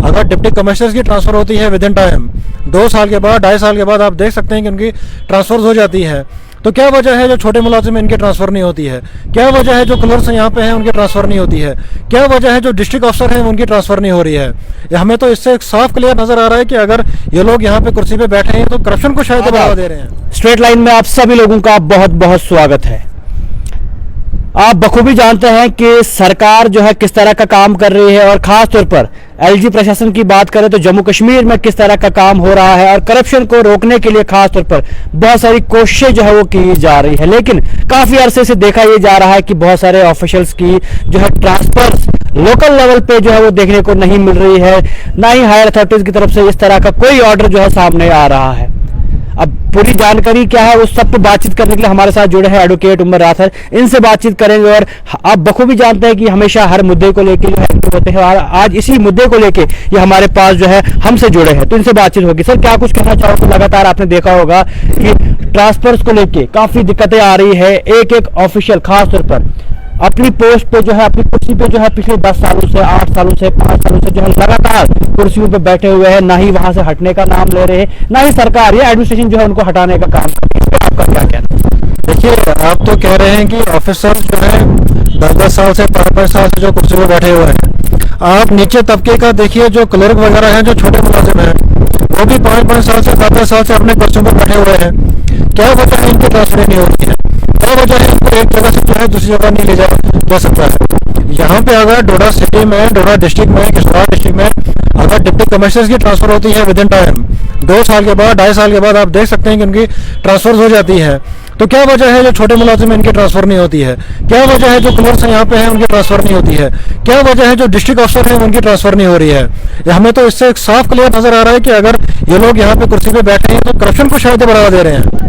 अगर deputy commissioners की transfer होती है विद इन टाइम 2 साल के बाद 2.5 साल के बाद आप देख सकते हैं कि उनकी ट्रांसफ़र हो जाती है, तो क्या वजह है जो छोटे मुलाजिम इनकी ट्रांसफ़र नहीं होती है? क्या वजह है जो क्लर्क्स यहाँ पे हैं उनकी ट्रांसफ़र नहीं होती है? क्या वजह है जो डिस्ट्रिक्ट अफसर हैं उनकी ट्रांसफ़र नहीं हो रही है? हमें तो इससे साफ क्लियर नज़र आ रहा है कि अगर ये लोग यहाँ पे कुर्सी पे बैठे हैं तो करप्शन को शायद बढ़ावा दे रहे हैं। स्ट्रेट लाइन में आप सभी लोगों का बहुत बहुत स्वागत है। आप बखूबी जानते हैं कि सरकार जो है किस तरह का काम कर रही है और खास तौर पर एलजी प्रशासन की बात करें तो जम्मू कश्मीर में किस तरह का काम हो रहा है और करप्शन को रोकने के लिए खास तौर पर बहुत सारी कोशिशें जो है वो की जा रही है। लेकिन काफी अरसे से देखा ये जा रहा है कि बहुत सारे ऑफिशियल्स की जो है ट्रांसफर लोकल लेवल पे जो है वो देखने को नहीं मिल रही है, ना ही हायर अथॉरिटीज की तरफ से इस तरह का कोई ऑर्डर जो है सामने आ रहा है। अब पूरी जानकारी क्या है उस सब पे बातचीत करने के लिए हमारे साथ जुड़े हैं एडवोकेट उमर राथर, इनसे बातचीत करेंगे। और आप बखूबी जानते हैं कि हमेशा हर मुद्दे को लेके जो है एक्टिव होते हैं और आज इसी मुद्दे को लेके ये हमारे पास जो है हमसे जुड़े हैं, तो इनसे बातचीत होगी। सर, क्या कुछ कहना चाहोगे? लगातार आपने देखा होगा कि ट्रांसफर्स को लेके काफी दिक्कतें आ रही है। एक एक ऑफिशियल खास तौर पर अपनी पोस्ट पे जो है, अपनी कुर्सी पे जो है पिछले 10 सालों से, 8 सालों से, 5 सालों से जो है लगातार कुर्सियों पे बैठे हुए हैं, ना ही वहां से हटने का नाम ले रहे हैं, ना ही सरकार या एडमिनिस्ट्रेशन जो है उनको हटाने का काम कर रही है। इस पे आपका क्या कहना? देखिए, आप तो कह रहे हैं कि ऑफिसर जो है 10-10 साल से 5-5 साल से जो कुर्सी पे बैठे हुए हैं। आप नीचे तबके का देखिए, जो क्लर्क वगैरह हैं, जो छोटे मुलाजिम हैं, वो भी 5-5 साल से 10-10 साल से अपने कुर्सियों पर बैठे हुए हैं। क्या वजह है इनकी ट्रांसफर नहीं होती है? क्या वजह है इनको एक जगह से जो है दूसरी जगह नहीं ले जा सकता है? यहाँ पे अगर डोडा सिटी में, डोडा डिस्ट्रिक्ट में, किश्तवाड़ डिस्ट्रिक्ट में अगर डिप्टी कमिश्नर्स की ट्रांसफर होती है विद इन टाइम 2 साल के बाद 2.5 साल के बाद आप देख सकते हैं कि उनकी ट्रांसफर हो जाती है, तो क्या वजह है जो छोटे मुलाजिम इनकी ट्रांसफर नहीं होती है? क्या वजह है जो क्लर्क्स यहाँ पे हैं उनकी ट्रांसफर नहीं होती है? क्या वजह है जो डिस्ट्रिक्ट अफसर हैं उनकी ट्रांसफर नहीं हो रही है? हमें तो इससे साफ क्लियर नजर आ रहा है कि अगर ये लोग यहाँ पे कुर्सी पे बैठे हैं तो करप्शन को शायद बढ़ावा दे रहे हैं।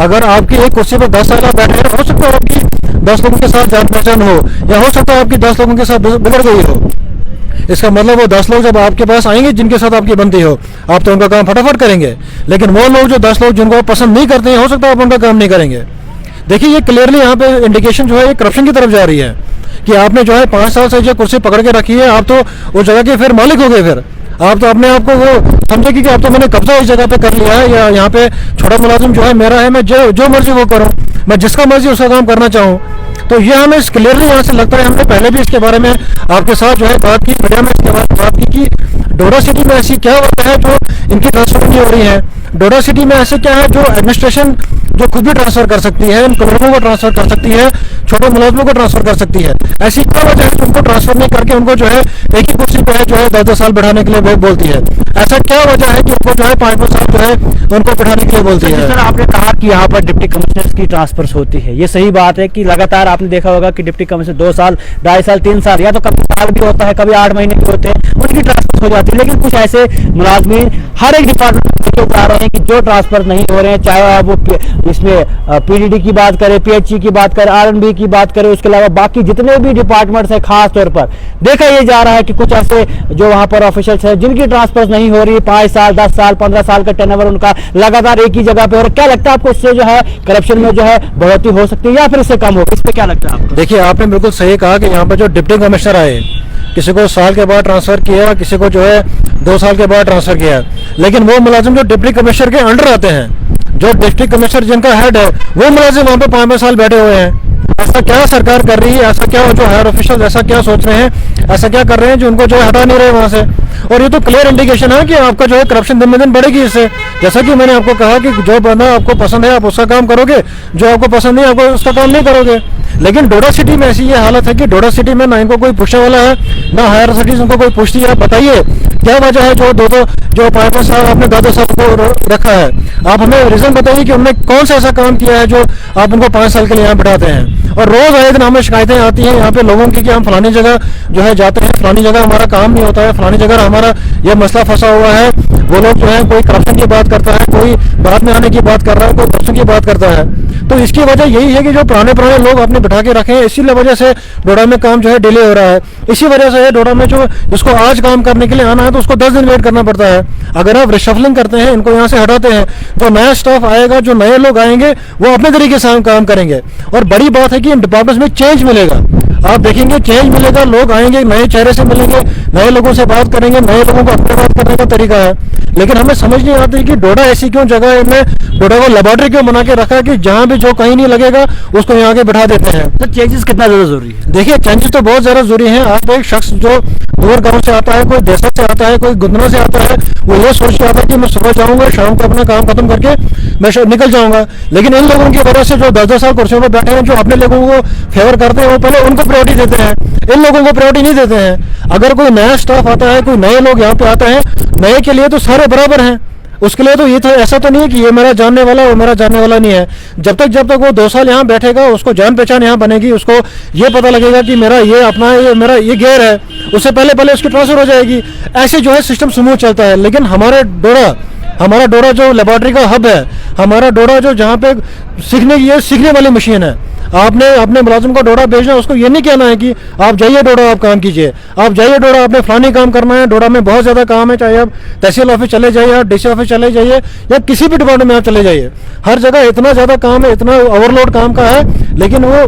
अगर आपकी एक कुर्सी पर 10 साल आप बैठे हैं, हो सकता है आपकी 10 लोगों के साथ जान पहचान हो, या हो सकता है आपकी 10 लोगों के साथ बिगड़ गई हो। इसका मतलब वो 10 लोग जब आपके पास आएंगे जिनके साथ आपकी बनती हो, आप तो उनका काम फटाफट करेंगे। लेकिन वो लोग जो 10 लोग जिनको आप पसंद नहीं करते हैं, हो सकता है आप उनका काम नहीं करेंगे। देखिए, ये क्लियरली यहाँ पे इंडिकेशन जो है ये करप्शन की तरफ जा रही है कि आपने जो है 5 साल से जो कुर्सी पकड़ के रखी है, आप तो उस जगह के फिर मालिक हो गए। फिर आप तो अपने आप को वो समझे कि अब तो मैंने कब्जा इस जगह पे कर लिया है, या यहाँ पे छोटा मुलाजिम जो है मेरा है, मैं जो मर्जी वो करूँ, मैं जिसका मर्जी उसका काम करना चाहूँ। तो ये हमें क्लियरली यहाँ से लगता है, हमने पहले भी इसके बारे में आपके साथ जो है बात की, मीडिया में इसके बारे में बात की कि डोडा सिटी में ऐसी क्या वजह है जो इनकी ट्रांसफर नहीं हो रही है? डोडा सिटी में ऐसे क्या है जो एडमिनिस्ट्रेशन जो खुद भी ट्रांसफर कर सकती है, इन क्लर्कों को ट्रांसफर कर सकती है, छोटे मुलाजिमों को ट्रांसफर कर सकती है? ऐसी क्या वजह है उनको ट्रांसफर नहीं करके उनको जो है एक ही कुर्सी पे जो है 10-10 साल बैठाने के लिए बोलती है? ऐसा क्या वजह है कि उनको जो है 5-5 साल जो है उनको बैठाने के लिए बोलती है? सर, आपने कहा कि यहाँ पर डिप्टी कमिश्नर्स की ट्रांसफर होती है, ये सही बात है कि लगातार आपने देखा होगा कि डिप्टी कमिश्नर 2 साल, 2.5 साल, 3 साल या तो कभी साल भी होता है, कभी 8 महीने भी होते हैं, उनकी ट्रांसफर हो जाती है। लेकिन कुछ ऐसे मुलाजमीन हर एक डिपार्टमेंट जा रहे हैं कि जो ट्रांसफर नहीं हो रहे हैं, चाहे आप वो इसमें पीडीडी की बात करें, पीएचई की बात करें, आरएनबी की बात करें, उसके अलावा बाकी जितने भी डिपार्टमेंट्स हैं, खास तौर पर देखा ये जा रहा है कि कुछ ऐसे जो वहां पर ऑफिशियल्स हैं जिनकी ट्रांसफर नहीं हो रही, 5 साल, 10 साल, 15 साल का टर्नओवर उनका लगातार एक ही जगह पे। और क्या लगता है आपको इससे जो है करप्शन में जो है बढ़ोतरी हो सकती है या फिर इससे कम हो? इस पे क्या लगता है आपको? देखिए, आपने बिल्कुल सही कहा कि यहाँ पर जो डिप्टी कमिश्नर आए, किसी को साल के बाद ट्रांसफर किया, किसी को जो है 2 साल के बाद ट्रांसफर किया, लेकिन वो मुलाजिम जो डिप्टी कमिश्नर के अंडर आते हैं, जो डिस्ट्रिक्ट कमिश्नर जिनका हेड है, वो मुलाजिम वहाँ पे 5-5 साल बैठे हुए हैं। ऐसा क्या सरकार कर रही है? ऐसा क्या जो हायर ऑफिशियल ऐसा क्या सोच रहे हैं, ऐसा क्या कर रहे हैं जो उनको जो है हटा नहीं रहे वहाँ से? और ये तो क्लियर इंडिकेशन है कि आपका जो है करप्शन दिन ब दिन बढ़ेगी इससे। जैसा कि मैंने आपको कहा कि जो बंदा आपको पसंद है आप उसका काम करोगे, जो आपको पसंद नहीं आपको उसका काम नहीं करोगे। लेकिन डोडा सिटी में ऐसी ये हालत है कि डोडा सिटी में ना इनको कोई पूछने वाला है, ना हायर अथॉरिटीज उनको कोई पूछती है। बताइए क्या वजह है जो 5-5 साल आपने 10 साल को रखा है? आप हमें रीजन बताइए कि उन्होंने कौन सा ऐसा काम किया है जो आप उनको 5 साल के लिए यहाँ बिठाते हैं? और रोज आए दिन हमें शिकायतें आती हैं यहाँ पे लोगों की कि हम फलानी जगह जो है जाते हैं, फलानी जगह हमारा काम नहीं होता है, फलानी जगह हमारा ये मसला फंसा हुआ है। वो लोग जो है कोई करप्शन की बात करता है, कोई बाद में आने की बात कर रहा है, कोई परसों की बात करता है। तो इसकी वजह यही है कि जो पुराने लोग आपने बिठा के रखे हैं, इसी वजह से डोडा में काम जो है डिले हो रहा है। इसी वजह से डोडा में जो जिसको आज काम करने के लिए आना है तो उसको 10 दिन वेट करना पड़ता है। अगर आप रिशफलिंग करते हैं, इनको यहाँ से हटाते हैं, तो नया स्टाफ आएगा, जो नए लोग आएंगे वो अपने तरीके से काम करेंगे। और बड़ी बात है कि इन डिपार्टमेंट्स में चेंज मिलेगा। आप देखेंगे चेंज मिलेगा, लोग आएंगे, नए चेहरे से मिलेंगे, नए लोगों से बात करेंगे, नए लोगों को अपने बात करने का तरीका है। लेकिन हमें समझ नहीं आती कि डोडा ऐसी क्यों जगह है, में डोडा को लेबोरेटरी क्यों बना के रखा है कि जहाँ भी जो कहीं नहीं लगेगा उसको यहाँ आके बिठा देते हैं। तो चेंजेस कितना ज़्यादा ज़रूरी है? देखिए चेंजेस तो बहुत ज़्यादा जरूरी है। आप एक शख्स जो दूर गांव से आता है, कोई देसा से आता है, कोई गुंदना से आता है, वो ये सोच के आता है कि मैं सुबह जाऊंगा, शाम को अपना काम खत्म करके मैं निकल जाऊंगा। लेकिन इन लोगों की वजह से जो 10-10 साल कुर्सियों पर बैठे हैं, जो अपने लोगों को फेवर करते हैं, वो पहले उनको प्रायोरिटी देते हैं, इन लोगों को प्रायोरिटी नहीं देते हैं। अगर कोई नया स्टाफ आता है, कोई नए लोग यहाँ पे आते हैं, नए के लिए तो सारे बराबर हैं, उसके लिए तो ये तो ऐसा तो नहीं है कि ये मेरा जानने वाला वो मेरा जानने वाला नहीं है। जब तक वो 2 साल यहाँ बैठेगा, उसको जान पहचान यहाँ बनेगी, उसको ये पता लगेगा कि मेरा ये अपना ये मेरा ये गैर है, उससे पहले उसकी ट्रांसफर हो जाएगी। ऐसे जो है सिस्टम स्मूथ चलता है। लेकिन हमारा डोरा जो लेबोरेटरी का हब है, हमारा डोरा जो जहाँ पे सीखने वाली मशीन है, आपने अपने मुलाजिम को डोडा भेजना, उसको ये नहीं कहना है कि आप जाइए डोडा आप काम कीजिए, आप जाइए डोडा आपने फलानी काम करना है। डोडा में बहुत ज़्यादा काम है, चाहे आप तहसील ऑफिस चले जाइए, आप डीसी ऑफिस चले जाइए, या किसी भी डिपार्टमेंट में आप चले जाइए, हर जगह इतना ज़्यादा काम है, इतना ओवरलोड काम का है। लेकिन वो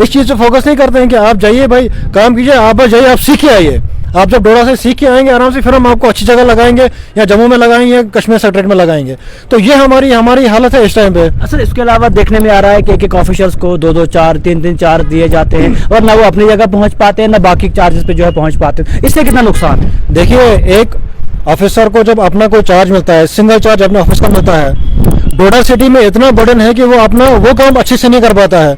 इस चीज़ से फोकस नहीं करते हैं कि आप जाइए भाई काम कीजिए, आप बस जाइए, आप सीख के आइए। आप जब डोडा से सीख के आएंगे आराम से, फिर हम आपको अच्छी जगह लगाएंगे, या जम्मू में लगाएंगे या कश्मीर सेक्रेटरेट में लगाएंगे। तो ये हमारी हालत है इस टाइम पे। सर इसके अलावा देखने में आ रहा है कि एक ऑफिसर्स को 2-2, 4, 3-3 चार्ज दिए जाते हैं, और ना वो अपनी जगह पहुंच पाते हैं, ना बाकी चार्जेस पे जो है पहुंच पाते हैं। इससे कितना नुकसान है? देखिए एक ऑफिसर को जब अपना कोई चार्ज मिलता है, सिंगल चार्ज अपने ऑफिस का मिलता है, डोडा सिटी में इतना बर्डन है कि वो अपना वो काम अच्छे से नहीं कर पाता है।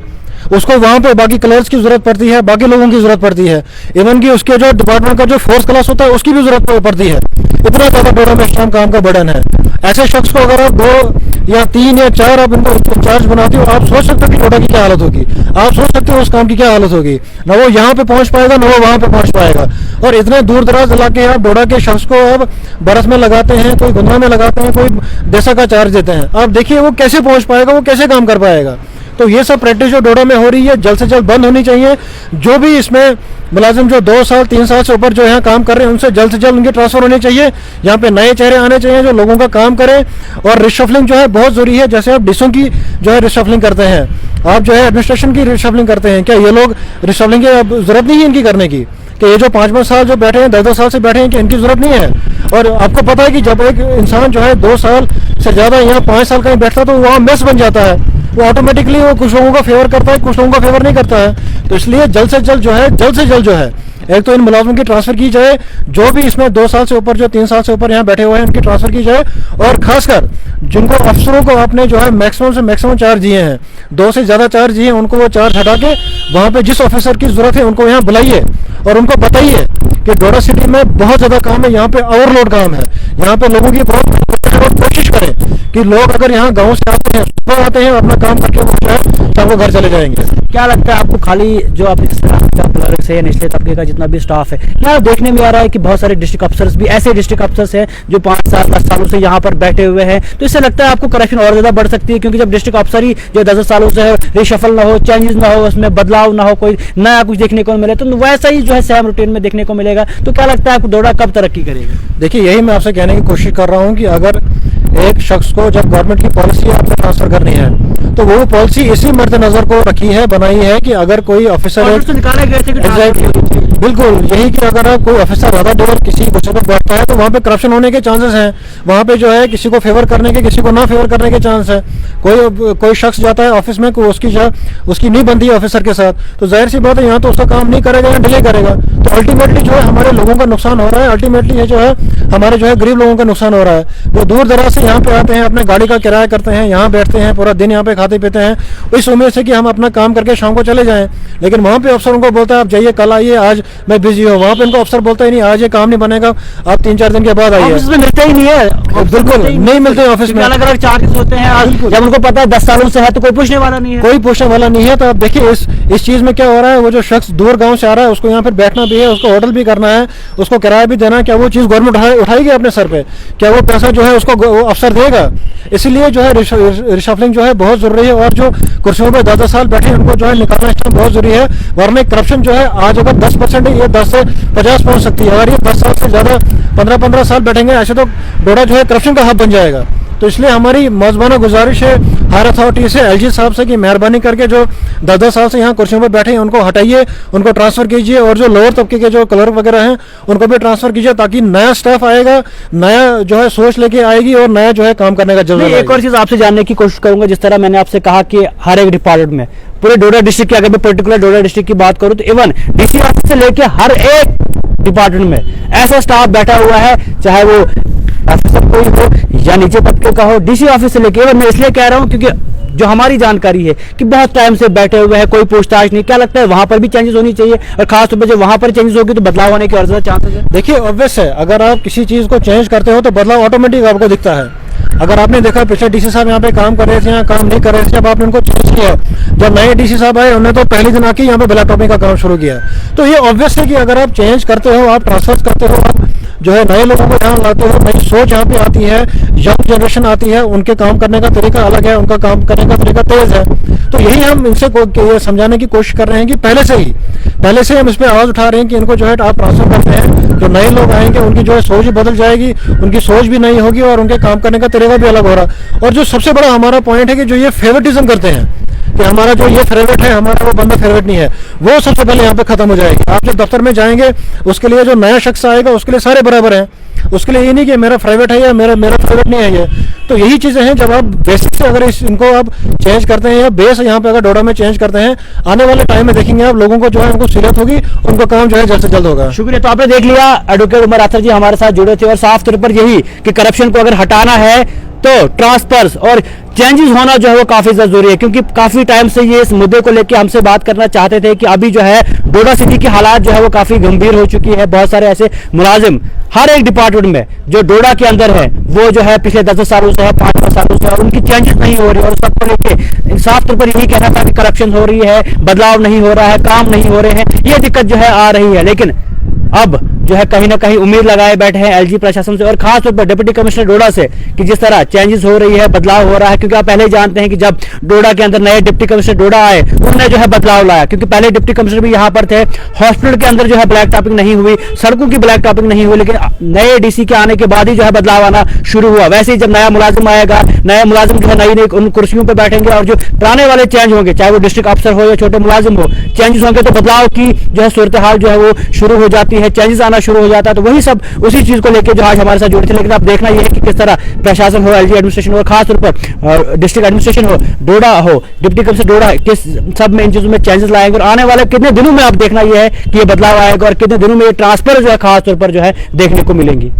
उसको वहाँ पे बाकी क्लर्क्स की जरूरत पड़ती है, बाकी लोगों की जरूरत पड़ती है, इवन कि उसके जो डिपार्टमेंट का जो फोर्स क्लास होता है उसकी भी जरूरत पड़ती है। इतना ज़्यादा डोडा में इस टाइम काम का बर्डन है। ऐसे शख्स को अगर आप 2 या 3 या 4 आप इनको इंचार्ज बनाते हो, आप सोच सकते हो कि डोडा की क्या हालत होगी, आप सोच सकते हो उस काम की क्या हालत होगी। ना वो यहाँ पे पहुँच पाएगा, ना वो वहाँ पे पहुँच पाएगा। और इतने दूर दराज इलाके आप डोडा के शख्स को अब बरस में लगाते हैं, कोई गुंदरा में लगाते हैं, कोई देसा का चार्ज देते हैं। आप देखिए वो कैसे पहुँच पाएगा, वो कैसे काम कर पाएगा। तो ये सब प्रैक्टिस जो डोडा में हो रही है, जल्द से जल्द बंद होनी चाहिए। जो भी इसमें मुलाजिम जो 2 साल 3 साल से ऊपर जो यहाँ काम कर रहे हैं, उनसे जल्द से जल्द उनकी ट्रांसफर होनी चाहिए। यहाँ पे नए चेहरे आने चाहिए जो लोगों का काम करें। और रिशफलिंग जो है बहुत ज़रूरी है। जैसे आप डिसों की जो है रिशफलिंग करते हैं, आप जो है एडमिनिस्ट्रेशन की रिशफलिंग करते हैं, क्या ये लोग रिशफलिंग की अब ज़रूरत नहीं है इनकी करने की? कि ये जो 5-5 साल जो बैठे हैं, 10-10 साल से बैठे हैं, कि इनकी ज़रूरत नहीं है? और आपको पता है कि जब एक इंसान जो है 2 साल से ज़्यादा यहाँ 5 साल कहीं बैठता है, तो वहाँ मेस बन जाता है। वो ऑटोमेटिकली वो कुछ लोगों का फेवर करता है, कुछ लोगों का फेवर नहीं करता है। तो इसलिए जल्द से जल्द जो है एक तो इन मुलाजिम की ट्रांसफ़र की जाए, जो भी इसमें 2 साल से ऊपर जो 3 साल से ऊपर यहाँ बैठे हुए हैं उनकी ट्रांसफ़र की जाए। और खासकर जिनको अफसरों को आपने जो है मैक्सिमम से मैक्सिमम चार्ज दिए हैं, 2 से ज़्यादा चार्ज दिए हैं, उनको वो चार्ज हटा के वहाँ पे जिस ऑफिसर की ज़रूरत है उनको यहाँ बुलाइए और उनको बताइए कि डोडा सिटी में बहुत ज़्यादा काम है, यहाँ पे ओवरलोड काम है, यहाँ पे लोगों की बहुत कोशिश करें कि लोग अगर यहाँ गाँव से आते हैं, सुबह आते हैं, अपना काम करके वो जो है शाम को घर चले जाएंगे। क्या लगता है आपको, खाली जो आप क्लर्क से या निचले तबके का जितना भी स्टाफ है, क्या देखने में आ रहा है कि बहुत सारे डिस्ट्रिक्ट अफसर्स भी ऐसे डिस्ट्रिक्ट अफसर्स हैं जो 5 साल 10 सालों से यहाँ पर बैठे हुए हैं? तो इससे लगता है आपको करप्शन और ज्यादा बढ़ सकती है, क्योंकि जब डिस्ट्रिक्ट अफसर ही जो 10 सालों से है, रिशफल ना हो, चेंजेस ना हो, उसमें बदलाव ना हो, कोई नया कुछ देखने को मिले, तो वैसा ही जो है सेम रूटीन में देखने को मिलेगा। तो क्या लगता है आपको डोडा कब तरक्की करेगा? देखिए यही मैं आपसे कहने की कोशिश कर रहा हूँ कि अगर एक शख्स को जब गवर्नमेंट की पॉलिसी आपसे ट्रांसफर करनी है, तो वो पॉलिसी इसी मद्देनजर को रखी है, बनाई है कि अगर कोई ऑफिसर निकाले गए थे बिल्कुल यही कि अगर आप कोई ऑफिसर ज़्यादा देर किसी कुर्सी पर बैठता है तो वहाँ पे करप्शन होने के चांसेस हैं। वहाँ पे जो है किसी को फेवर करने के, किसी को ना फेवर करने के चांस है। कोई शख्स जाता है ऑफिस में, कोई उसकी नहीं बनती है ऑफिसर के साथ, तो जाहिर सी बात है यहाँ तो उसका काम नहीं करेगा या डिले करेगा। तो अल्टीमेटली जो है हमारे लोगों का नुकसान हो रहा है, अल्टीमेटली ये जो है हमारे जो है गरीब लोगों का नुकसान हो रहा है। वो दूर दराज से यहाँ पे आते हैं, अपने गाड़ी का किराया करते हैं, यहाँ बैठते हैं, पूरा दिन यहाँ पे खाते पीते हैं, इस उम्मीद से कि हम अपना काम करके शाम को चले जाएं। लेकिन वहाँ पे अफसर उनको बोलता है आप जाइए, कल आइए, आज मैं बिजी हूँ। वहाँ पे उनको अफसर बोलता ही नहीं, आज ये काम नहीं बनेगा, आप 3-4 दिन के बाद आइए। ऑफिस में मिलते ही नहीं है, बिल्कुल नहीं मिलते ऑफिस में, अलग अलग चार्जेस होते हैं। जब उनको पता है 10 सालों से है तो कोई पूछने वाला नहीं है, कोई पूछने वाला नहीं है। तो आप देखिए इस चीज़ में क्या हो रहा है, वो जो शख्स दूर गाँव से आ रहा है उसको यहाँ पर बैठना भी है, उसको होटल भी करना है, उसको किराया भी देना है। क्या वो चीज़ गवर्नमेंट उठाएगी अपने सर पे? क्या वो पैसा जो है उसको अफसर देगा? इसलिए जो है रिशफलिंग जो है बहुत ज़रूरी है। और जो कुर्सियों पर 10 साल बैठे हैं उनको जो है निकालना इस टाइम बहुत ज़रूरी है, वरना करप्शन जो है आज अगर 10% है, ये 10 से 50 पहुँच सकती है। अगर ये 10 साल से ज़्यादा 15-15 साल बैठेंगे ऐसे तो डोडा जो है करप्शन का हब बन जाएगा। तो तो इसलिए हमारी मौजबाना गुजारिश है हायर अथॉरिटी से, एलजी साहब से, कि मेहरबानी करके जो 10-10 साल से यहाँ कुर्सियों पर बैठे हैं उनको हटाइए, उनको ट्रांसफ़र कीजिए, और जो लोअर तबके के जो क्लर्क वगैरह हैं उनको भी ट्रांसफ़र कीजिए, ताकि नया स्टाफ आएगा, नया जो है सोच लेके आएगी और नया जो है काम करने का जज्बा एक और चीज आपसे जानने की कोशिश करूंगा, जिस तरह मैंने आपसे कहा कि हर एक डिपार्टमेंट में, पूरे डोडा डिस्ट्रिक्ट की, अगर मैं पर्टिकुलर डोडा डिस्ट्रिक्ट की बात करूं तो इवन डीसी ऑफिस से लेके हर एक डिपार्टमेंट में ऐसा स्टाफ बैठा हुआ है, चाहे वो ऑफिसर कोई हो या नीचे तबके का हो, डीसी ऑफिस से लेके। मैं इसलिए कह रहा हूं क्योंकि जो हमारी जानकारी है कि बहुत टाइम से बैठे हुए हैं, कोई पूछताछ नहीं। क्या लगता है वहां पर भी चेंजेस होनी चाहिए, और खासतौर पर जब वहां पर चेंजेस होगी तो बदलाव होने के और ज्यादा चांसेस है? देखिए, ऑब्वियस है, अगर आप किसी चीज़ को चेंज करते हो तो बदलाव ऑटोमेटिक आपको दिखता है। अगर आपने देखा पिछले डीसी साहब यहाँ पे काम कर रहे थे, यहाँ काम नहीं कर रहे थे, जब आपने उनको चेंज किया, जब नए डीसी साहब आए उन्होंने तो पहले दिन आके यहाँ पे ब्लैक टॉपिंग का काम शुरू किया। तो ये ऑब्वियस है कि अगर आप चेंज करते हो, आप ट्रांसफर करते हो, आप जो है नए लोगों को यहाँ लाते हो, नई सोच यहाँ पे आती है, यंग जनरेशन आती है, उनके काम करने का तरीका अलग है, उनका काम करने का तरीका तेज है। तो यही हम इनसे ये समझाने की कोशिश कर रहे हैं कि पहले से ही हम इस पर आवाज़ उठा रहे हैं कि इनको जो है आप ट्रांसफर करते हैं, जो नए लोग आएंगे उनकी जो है सोच भी बदल जाएगी, उनकी सोच भी नई होगी और उनके काम करने का तरीका भी अलग हो रहा। और जो सबसे बड़ा हमारा पॉइंट है कि जो ये फेवरेटिज्म करते हैं कि हमारा जो ये फेवरेट है, हमारा वो बंदा फेवरेट नहीं है, वो सबसे पहले यहाँ पे खत्म हो जाएगी। आप जब दफ्तर में जाएंगे उसके लिए जो नया शख्स आएगा उसके लिए सारे बराबर हैं, उसके लिए ये नहीं कि मेरा फेवरेट है या मेरा फेवरेट नहीं है ये। तो यही चीज़ें हैं, जब आप बेसिक से अगर इनको आप चेंज करते हैं या बेस यहाँ पे अगर डोडा में चेंज करते हैं, आने वाले टाइम में देखेंगे आप लोगों को जो है उनको सहूलियत होगी, उनका काम जो है जल्द से जल्द होगा। शुक्रिया। तो आपने देख लिया, एडवोकेट उमर आथर जी हमारे साथ जुड़े थे और साफ तौर पर यही कि करप्शन को अगर हटाना है तो ट्रांसफर्स और चेंजेस होना जो है वो काफी जरूरी है, क्योंकि काफी टाइम से ये इस मुद्दे को लेकर हमसे बात करना चाहते थे कि अभी जो है डोडा सिटी की हालात जो है वो काफी गंभीर हो चुकी है। बहुत सारे ऐसे मुलाजिम हर एक डिपार्टमेंट में जो डोडा के अंदर है वो जो है पिछले 10 सालों से है, 5 सालों से, और उनकी चेंजेस नहीं हो रही है। और सबको लेके साफ तौर पर यही कहना था कि करप्शन हो रही है, बदलाव नहीं हो रहा है, काम नहीं हो रहे हैं, ये दिक्कत जो है आ रही है। लेकिन अब जो है कहीं ना कहीं उम्मीद लगाए बैठे हैं एलजी प्रशासन से और खास तौर पर डिप्टी कमिश्नर डोडा से कि जिस तरह चेंजेस हो रही है, बदलाव हो रहा है। क्योंकि आप पहले ही जानते हैं कि जब डोडा के अंदर नए डिप्टी कमिश्नर डोडा आए उन्होंने जो है बदलाव लाया, क्योंकि पहले डिप्टी कमिश्नर भी यहाँ पर थे, हॉस्पिटल के अंदर जो है ब्लैक टॉपिंग नहीं हुई, सड़कों की ब्लैक टॉपिंग नहीं हुई, लेकिन नए डीसी के आने के बाद ही जो है बदलाव आना शुरू हुआ। वैसे ही जब नया मुलाजिम आएगा, नया मुलाजिम जो है नई उन कुर्सियों पर बैठेंगे और जो पुराने वाले चेंज होंगे, चाहे वो डिस्ट्रिक्ट अफसर हो या छोटे मुलाजिम हो, चेंजेस होंगे तो बदलाव की जो है सूरत हाल जो है वो शुरू हो जाती है, चेंजेस आना शुरू हो जाता है। तो वही सब उसी चीज को लेकर जो आज हमारे साथ जुड़े थे। लेकिन अब देखना यह है कि किस तरह प्रशासन हो, एलजी एडमिनिस्ट्रेशन हो, खास तौर पर डिस्ट्रिक्ट एडमिनिस्ट्रेशन हो, डोडा हो, डिप्टी कमिश्नर डोडा, किस सब में इन चीजों में चेंजेस लाएंगे और आने वाले कितने दिनों में अब देखना यह है कि ये बदलाव आएगा और कितने दिनों में ये ट्रांसफर जो है खास तौर पर जो है देखने को मिलेंगी।